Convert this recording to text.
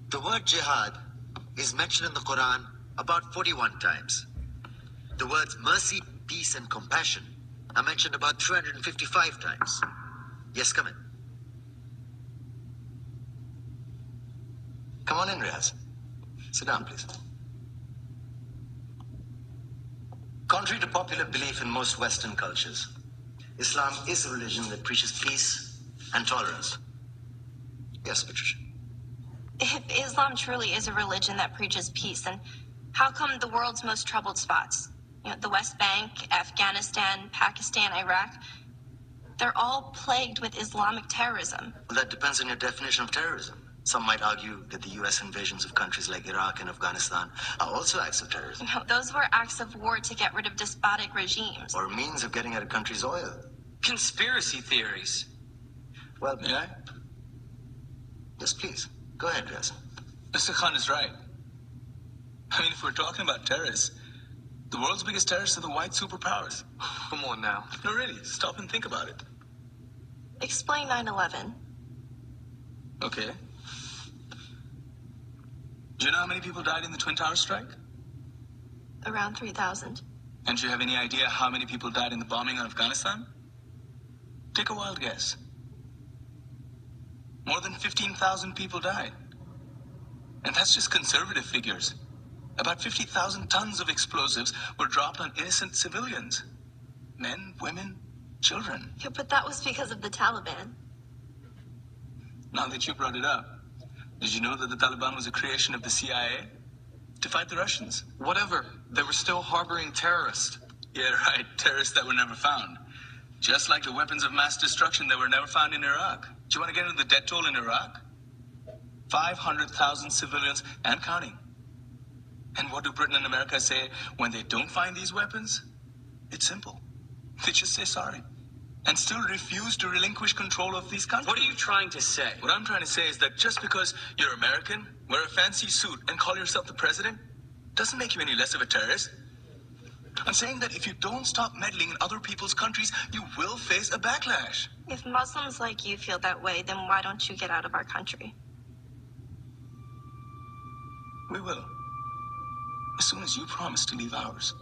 The word jihad is mentioned in the Quran about 41 times. The words mercy, peace, and compassion are mentioned about 355 times. Yes, come in. Come on in, Riaz. Sit down, please. Contrary to popular belief in most Western cultures, Islam is a religion that preaches peace and tolerance. Yes, Patricia. If Islam truly is a religion that preaches peace, then how come the world's most troubled spots, the West Bank, Afghanistan, Pakistan, Iraq, they're all plagued with Islamic terrorism? Well, that depends on your definition of terrorism. Some might argue that the U.S. invasions of countries like Iraq and Afghanistan are also acts of terrorism. No, those were acts of war to get rid of despotic regimes. Or means of getting at a country's oil. Conspiracy theories. Well, may I? Yes, please. Go ahead, Riaz. Mr. Khan is right. I mean, if we're talking about terrorists, the world's biggest terrorists are the white superpowers. Come on now. No, really, stop and think about it. Explain 9/11. Okay. Do you know how many people died in the Twin Towers strike? Around 3,000. And do you have any idea how many people died in the bombing of Afghanistan? Take a wild guess. More than 15,000 people died. And that's just conservative figures. About 50,000 tons of explosives were dropped on innocent civilians. Men, women, children. Yeah, but that was because of the Taliban. Now that you brought it up, did you know that the Taliban was a creation of the CIA? To fight the Russians. Whatever. They were still harboring terrorists. Yeah, right. Terrorists that were never found. Just like the weapons of mass destruction that were never found in Iraq. Do you want to get into the death toll in Iraq? 500,000 civilians and counting. And what do Britain and America say when they don't find these weapons? It's simple. They just say sorry. And still refuse to relinquish control of these countries. What are you trying to say? What I'm trying to say is that just because you're American, wear a fancy suit, and call yourself the president, doesn't make you any less of a terrorist. I'm saying that if you don't stop meddling in other people's countries, you will face a backlash. If Muslims like you feel that way, then why don't you get out of our country? We will. As soon as you promise to leave ours.